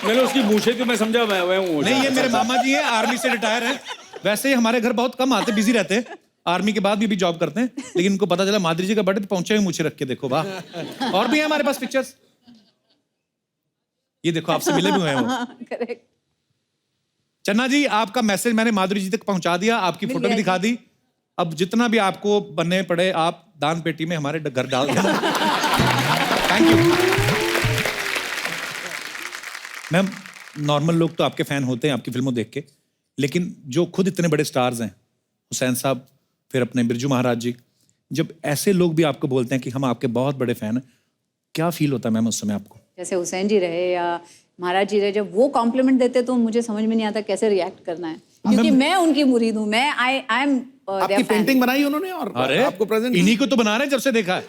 [SPEAKER 2] मैंने उसकी मूछे तो मैं समझा मैं हूँ।
[SPEAKER 1] नहीं ये मेरे मामा जी हैं, आर्मी से रिटायर हैं। वैसे ही हमारे घर बहुत कम आते, बिजी रहते हैं, आर्मी के बाद भी जॉब करते हैं, लेकिन उनको पता चला माधुरी जी का बर्थडे, तो पहुंचे हुए मूछे रख के, देखो वाह। और भी है हमारे पास पिक्चर्स। ये देखो आपसे मिले भी हुए हैं वो।
[SPEAKER 9] करेक्ट।
[SPEAKER 1] चन्ना जी आपका मैसेज मैंने माधुरी जी तक पहुंचा दिया, आपकी फोटो भी दिखा दी। अब जितना भी आपको बनने पड़े आप दान पेटी में हमारे घर डाल देना। Thank you ma'am. नॉर्मल लोग तो आपके फैन होते हैं आपकी फिल्मों देख के, लेकिन जो खुद इतने बड़े स्टार्स हैं, हुसैन साहब, फिर अपने बिरजू महाराज जी, जब ऐसे लोग भी आपको बोलते हैं कि हम आपके बहुत बड़े फैन हैं, क्या फील होता है मैम उस समय आपको?
[SPEAKER 9] जैसे हुसैन जी रहे या महाराज जी रहे, जब वो कॉम्प्लीमेंट देते तो मुझे समझ में नहीं आता कैसे रिएक्ट करना है, क्योंकि मैं उनकी मुरीद हूँ। मैं आई एम
[SPEAKER 4] आपकी पेंटिंग बनाई उन्होंने और
[SPEAKER 1] अरे
[SPEAKER 4] आपको प्रेजेंट
[SPEAKER 1] इन्हीं को तो बना रहे हैं जब से देखा है।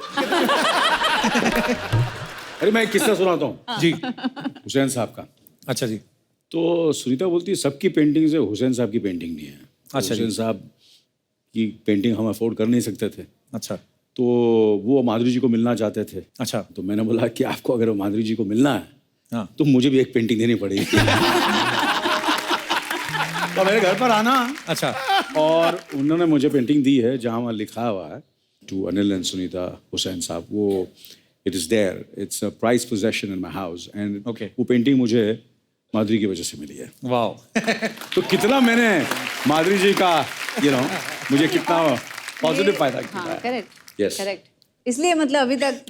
[SPEAKER 2] अरे मैं एक किस्सा सुनाता हूँ
[SPEAKER 1] जी।
[SPEAKER 2] हुसैन साहब का।
[SPEAKER 1] अच्छा जी।
[SPEAKER 2] तो सुनीता बोलती है सबकी पेंटिंग से हुसैन साहब की पेंटिंग नहीं है।
[SPEAKER 1] अच्छा जी।
[SPEAKER 2] हुसैन साहब की पेंटिंग हम अफोर्ड कर नहीं सकते थे,
[SPEAKER 1] अच्छा।
[SPEAKER 2] तो वो माधुरी जी को मिलना चाहते थे।
[SPEAKER 1] अच्छा।
[SPEAKER 2] तो मैंने बोला कि आपको अगर माधुरी जी को मिलना है
[SPEAKER 1] हाँ।
[SPEAKER 2] तो मुझे भी एक पेंटिंग देनी पड़ेगी। तो मेरे घर पर आना।
[SPEAKER 1] अच्छा।
[SPEAKER 2] और उन्होंने मुझे पेंटिंग दी है जहाँ वहाँ लिखा हुआ है टू अनिल एंड सुनीता हुसैन साहब। वो it is there, it's a prize possession in my house and
[SPEAKER 1] Okay.
[SPEAKER 2] वो पेंटिंग मुझे माधुरी की वजह से मिली है।
[SPEAKER 1] वाह।
[SPEAKER 2] तो कितना मैंने माधुरी जी का मुझे कितना पॉजिटिव फायदा
[SPEAKER 9] हाँ,
[SPEAKER 2] किया है।
[SPEAKER 9] करेक्ट।
[SPEAKER 2] Yes.
[SPEAKER 9] करेक्ट। इसलिए मतलब अभी तक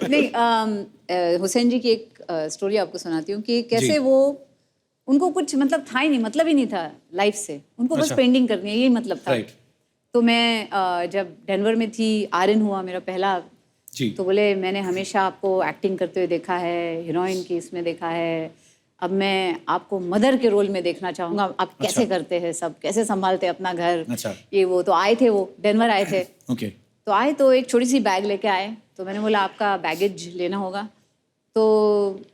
[SPEAKER 9] नहीं, हुसैन जी की एक स्टोरी आपको सुनाती हूँ कि कैसे
[SPEAKER 1] जी।
[SPEAKER 9] वो उनको कुछ मतलब था ही नहीं, मतलब ही नहीं था लाइफ से, उनको बस
[SPEAKER 1] अच्छा।
[SPEAKER 9] पेंटिंग करनी है, यही मतलब था।
[SPEAKER 1] राइट।
[SPEAKER 9] तो मैं जब डेनवर में थी, आर्यन हुआ मेरा पहला,
[SPEAKER 1] जी।
[SPEAKER 9] तो बोले मैंने हमेशा आपको एक्टिंग करते हुए देखा है, हीरोइन की इसमें देखा है, अब मैं आपको मदर के रोल में देखना चाहूँगा, आप कैसे करते हैं सब, कैसे संभालते हैं अपना घर,
[SPEAKER 1] अच्छा।
[SPEAKER 9] ये वो। तो आए थे वो, डेनवर आए थे।
[SPEAKER 1] ओके।
[SPEAKER 9] तो आए तो एक छोटी सी बैग लेके आए, तो मैंने बोला आपका बैगेज लेना होगा। तो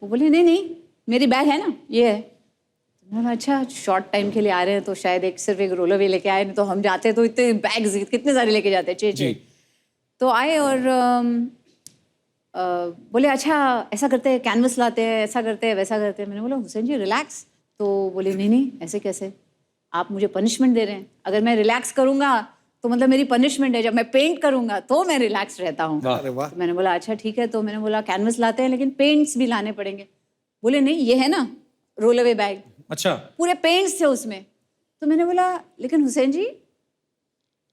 [SPEAKER 9] वो बोले नहीं नहीं मेरी बैग है ना, ये है। तो मैंने बोला अच्छा, शॉर्ट टाइम के लिए आ रहे हैं तो शायद सिर्फ एक रोल अवे लेके आए, नहीं तो हम जाते तो इतने बैग्स कितने सारे लेके जाते, छः
[SPEAKER 1] जी।
[SPEAKER 9] तो आए और बोले अच्छा ऐसा करते हैं, कैनवस लाते हैं, ऐसा करते हैं, वैसा करते हैं। मैंने बोला हुसैन जी रिलैक्स। तो बोले नहीं नहीं ऐसे कैसे, आप मुझे पनिशमेंट दे रहे हैं, अगर मैं रिलैक्स करूँगा तो मतलब मेरी पनिशमेंट है, जब मैं पेंट करूँगा तो मैं रिलैक्स रहता हूँ। तो मैंने बोला अच्छा ठीक है। तो मैंने बोला कैनवस लाते हैं लेकिन पेंट्स भी लाने पड़ेंगे। बोले नहीं ये है ना रोल अवे बैग,
[SPEAKER 1] अच्छा।
[SPEAKER 9] पूरे पेंट्स थे उसमें। तो मैंने बोला लेकिन हुसैन जी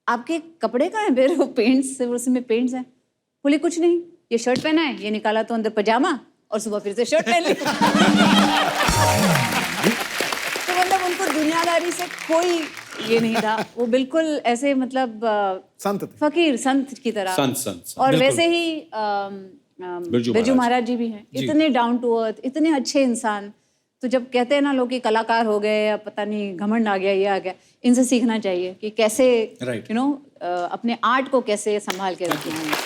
[SPEAKER 9] आपके कपड़े कहाँ हैं, फिर वो पेंट्स, उसमें पेंट्स हैं। बोले कुछ नहीं, ये शर्ट पहना है, ये निकाला तो अंदर पजामा और सुबह फिर से शर्ट पहन ली। तो मतलब उनको दुनियादारी से कोई ये नहीं था, वो बिल्कुल ऐसे मतलब
[SPEAKER 4] संत थे।
[SPEAKER 9] फकीर संत की तरह।
[SPEAKER 2] संत।
[SPEAKER 9] और वैसे ही बिरजू महाराज जी भी हैं, इतने डाउन टू अर्थ, इतने अच्छे इंसान। तो जब कहते हैं ना लोग कि कलाकार हो गए या पता नहीं घमंड आ गया, ये आ गया, इनसे सीखना चाहिए कि कैसे
[SPEAKER 1] Right.
[SPEAKER 9] अपने आर्ट को कैसे संभाल के रखना है।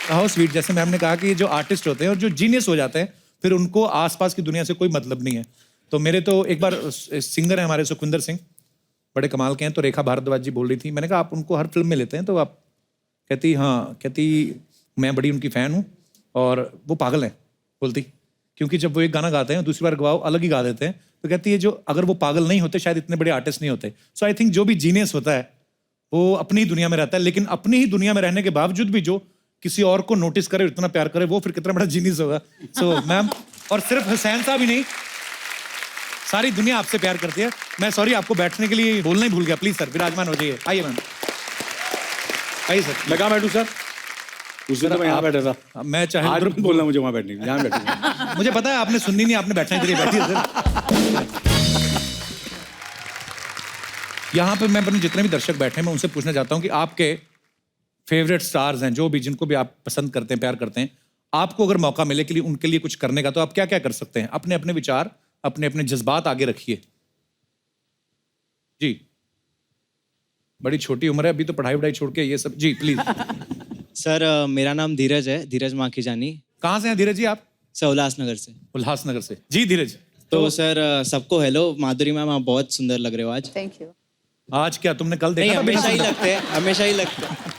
[SPEAKER 1] How sweet. जैसे मैम ने कहा कि जो आर्टिस्ट होते हैं और जो जीनियस हो जाते हैं फिर उनको आसपास की दुनिया से कोई मतलब नहीं है। तो मेरे तो एक बार सिंगर है हमारे सुखविंदर सिंह, बड़े कमाल के हैं, तो रेखा भारद्वाज जी बोल रही थी, मैंने कहा आप उनको हर फिल्म में लेते हैं तो आप, कहती हाँ, कहती मैं बड़ी उनकी फ़ैन हूँ और वो पागल हैं, बोलती क्योंकि जब वो एक गाना गाते हैं दूसरी बार गवाओ अलग ही गा देते हैं। तो कहती है जो अगर वो पागल नहीं होते शायद इतने बड़े आर्टिस्ट नहीं होते। सो आई थिंक जो भी जीनियस होता है वो अपनी ही दुनिया में रहता है, लेकिन अपनी ही दुनिया में रहने के बावजूद भी जो किसी और को नोटिस करे, इतना प्यार करे, वो फिर कितना बड़ा जीनियस होगा। सो मैम, और सिर्फ हुसैन साहब ही नहीं, सारी दुनिया आपसे प्यार करती है। मैं सॉरी आपको बैठने के लिए बोलना ही भूल गया, प्लीज सर विराजमान हो जाइए। आइए मैम, आइए सर।
[SPEAKER 2] मैं कहाँ बैठूँ सर? उस दिन तो मैं यहाँ बैठा था।
[SPEAKER 1] मैं चाहे
[SPEAKER 2] आज मत बोलना मुझे वहाँ बैठने के लिए, यहाँ बैठूंगा।
[SPEAKER 1] मुझे पता है आपने सुननी नहीं, आपने बैठने के लिए बैठी है सर। यहाँ पे मैं अपने जितने भी दर्शक बैठे हैं मैं उनसे पूछना चाहता हूँ कि आपके फेवरेट स्टार्स हैं, जो भी जिनको भी आप पसंद करते हैं, प्यार करते हैं, आपको अगर मौका मिले के लिए उनके लिए कुछ करने का तो आप क्या क्या कर सकते हैं? अपने अपने विचार, अपने अपने जज्बात आगे रखिए जी। बड़ी छोटी उम्र है अभी तो, पढ़ाई वढ़ाई छोड़ के ये सब। जी प्लीज।
[SPEAKER 6] सर मेरा नाम धीरज है, धीरज माखीजानी।
[SPEAKER 1] कहाँ से हैं धीरज जी आप?
[SPEAKER 6] सर उल्लासनगर से।
[SPEAKER 1] उल्लासनगर से। जी धीरज।
[SPEAKER 6] तो सर सबको हेलो। माधुरी मैम आप बहुत सुंदर लग रहे हो आज।
[SPEAKER 9] Thank you.
[SPEAKER 1] आज क्या तुमने कल
[SPEAKER 6] नहीं
[SPEAKER 1] देखा था?
[SPEAKER 6] हमेशा ही लगते हैं, हमेशा ही लगते हैं।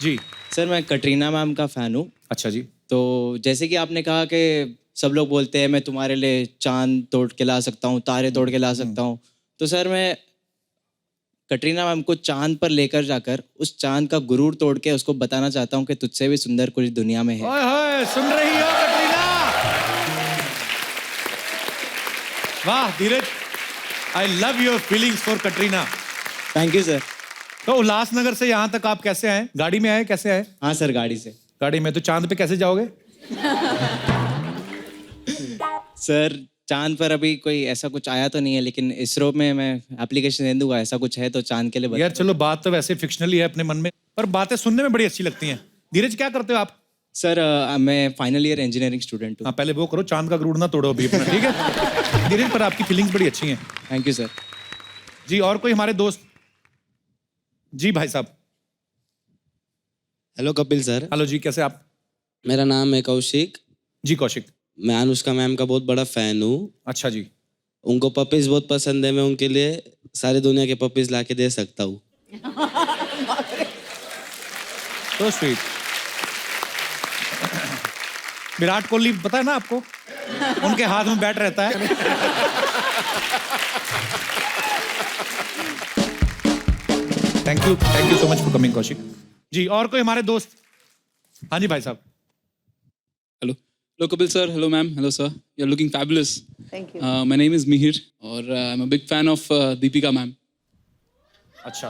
[SPEAKER 1] जी
[SPEAKER 6] सर मैं कटरीना मैम का फ़ैन हूँ।
[SPEAKER 1] अच्छा जी।
[SPEAKER 6] तो जैसे कि आपने कहा कि सब लोग बोलते हैं मैं तुम्हारे लिए चांद तोड़ के ला सकता हूँ, तारे तोड़ के ला सकता हूँ, तो सर मैं कटरीना मैम को चांद पर लेकर जाकर उस चांद का गुरूर तोड़ के उसको बताना चाहता हूँ कि तुझसे भी सुंदर कुछ दुनिया में है।
[SPEAKER 1] ओए होए, सुन रही हो कटरीना? वाह Dheeraj, I love your feelings for Katrina.
[SPEAKER 6] Thank you sir.
[SPEAKER 1] तो उल्लासनगर से यहाँ तक आप कैसे आए? गाड़ी में आए, कैसे आए?
[SPEAKER 6] हाँ सर गाड़ी से।
[SPEAKER 1] गाड़ी में। तो चांद पे कैसे जाओगे?
[SPEAKER 6] सर चांद पर अभी कोई ऐसा कुछ आया तो नहीं है, लेकिन इसरो में मैं एप्लीकेशन दे दूंगा, ऐसा कुछ है तो चांद के लिए
[SPEAKER 1] यार चलो, बात तो वैसे फिक्शनल ही है अपने मन में, पर बातें सुनने में बड़ी अच्छी लगती हैं। धीरज क्या करते हो आप?
[SPEAKER 6] सर मैं फाइनल ईयर इंजीनियरिंग स्टूडेंट हूँ।
[SPEAKER 1] हाँ पहले वो करो, चांद का गुरूर ना तोड़ो अभी अपना, ठीक है? धीरज, पर आपकी फीलिंग्स बड़ी अच्छी हैं।
[SPEAKER 6] Thank you sir.
[SPEAKER 1] जी और कोई हमारे दोस्त? जी भाई साहब।
[SPEAKER 10] हेलो कपिल सर,
[SPEAKER 1] हेलो जी, कैसे आप?
[SPEAKER 10] मेरा नाम है कौशिक।
[SPEAKER 1] जी कौशिक।
[SPEAKER 10] मैं अनुष्का मैम का बहुत बड़ा फैन हूँ।
[SPEAKER 1] अच्छा जी।
[SPEAKER 10] उनको पपीज बहुत पसंद है। मैं उनके लिए सारी दुनिया के पपीज ला के दे सकता हूँ।
[SPEAKER 1] तो स्वीट। विराट कोहली पता है ना आपको? उनके हाथ में बैट रहता है। Thank you so much for coming Kaushik ji. और कोई हमारे दोस्त? हाँ जी भाई साहब।
[SPEAKER 11] Hello hello Kapil sir, hello ma'am, hello sir, you are looking fabulous.
[SPEAKER 9] Thank you.
[SPEAKER 11] My name is Mihir और I am a big fan of Deepika ma'am.
[SPEAKER 1] अच्छा,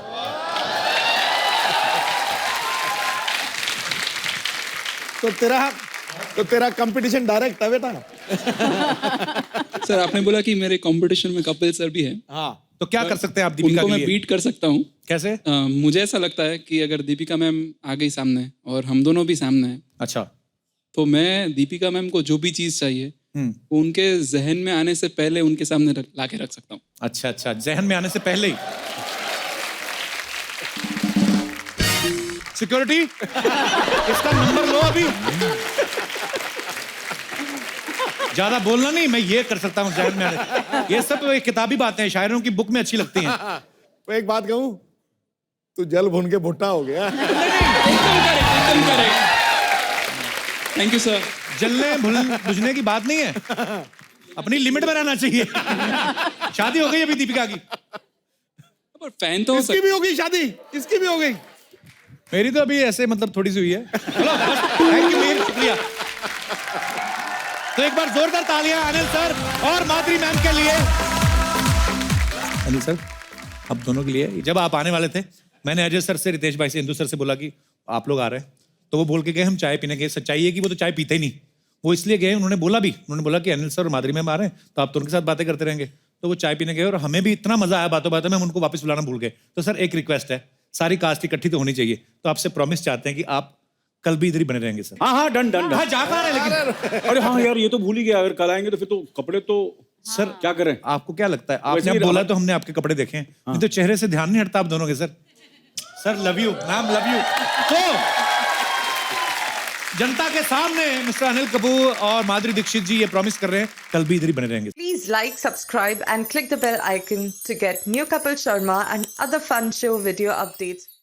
[SPEAKER 4] तो तेरा कंपटीशन डायरेक्ट है बेटा।
[SPEAKER 11] सर आपने बोला कि मेरे कंपटीशन में कपिल सर भी है।
[SPEAKER 4] हाँ,
[SPEAKER 1] तो क्या कर सकते हैं आप दीपिका
[SPEAKER 11] उनको
[SPEAKER 1] के
[SPEAKER 11] मैं
[SPEAKER 1] लिए?
[SPEAKER 11] बीट कर सकता हूँ।
[SPEAKER 1] कैसे?
[SPEAKER 11] मुझे ऐसा लगता है कि अगर दीपिका मैम आ गई सामने और हम दोनों भी सामने हैं,
[SPEAKER 1] अच्छा।
[SPEAKER 11] तो मैं दीपिका मैम को जो भी चीज़ चाहिए वो उनके जहन में आने से पहले उनके सामने ला के रख सकता हूँ।
[SPEAKER 1] अच्छा अच्छा, जहन में आने से पहले ही। सिक्योरिटी, इसका नंबर लो अभी। ज्यादा बोलना नहीं, मैं ये कर सकता हूँ जहन में आने। ये सब तो एक किताबी बातें हैं, शायरों की बुक में अच्छी लगती हैं।
[SPEAKER 4] तो एक बात कहूं, तू जल भुन के भुट्टा हो गया।
[SPEAKER 11] एकदम करेक्ट। Thank you sir.
[SPEAKER 1] जलने बुझने की बात नहीं है, अपनी लिमिट में रहना चाहिए। शादी हो गई अभी दीपिका की?
[SPEAKER 11] पर फैन तो हो
[SPEAKER 4] इसकी भी हो गई शादी, इसकी भी हो गई।
[SPEAKER 1] मेरी तो अभी ऐसे मतलब थोड़ी सी हुई है। चलो, थैंक यू मीर, शुक्रिया। तो एक बार जोरदार तालियां अनिल सर और माधुरी मैम के लिए। अनिल सर, आप दोनों के लिए। जब आप आने वाले थे, मैंने अजय सर से, रितेश भाई से, इंदु सर से बोला कि आप लोग आ रहे हैं, तो वो बोल के गए हम चाय पीने गए। सच्चाई है कि वो तो चाय पीते ही नहीं, वो इसलिए गए, उन्होंने बोला कि अनिल सर और माधुरी मैम आ रहे हैं, तो आप तो उनके साथ बातें करते रहेंगे। तो वो चाय पीने गए और हमें भी इतना मजा आया बातों बातों में, हम उनको वापस बुलाना भूल गए। तो सर एक रिक्वेस्ट है, सारी कास्ट इकट्ठी तो होनी चाहिए, तो आपसे प्रॉमिस चाहते हैं कि आप कल भी इधर ही बने रहेंगे सर।
[SPEAKER 2] हाँ डन डन।
[SPEAKER 1] हाँ जा पा रहे हैं लेकिन।
[SPEAKER 2] अरे हाँ यार, ये तो भूल ही गया। अगर कल आएंगे तो फिर तो कपड़े तो सर क्या करें?
[SPEAKER 1] आपको क्या लगता है? आपने अब बोला तो हमने आपके कपड़े देखे हैं, नहीं तो चेहरे से ध्यान नहीं हटता आप दोनों के। Sir sir love you ma'am, love you. तो जनता के सामने मिस्टर अनिल कपूर और माधुरी दीक्षित जी ये प्रॉमिस कर रहे हैं कल भी इधर ही बने रहेंगे।
[SPEAKER 12] Please like, subscribe and click the bell icon to get new Kapil Sharma and other fun show video updates.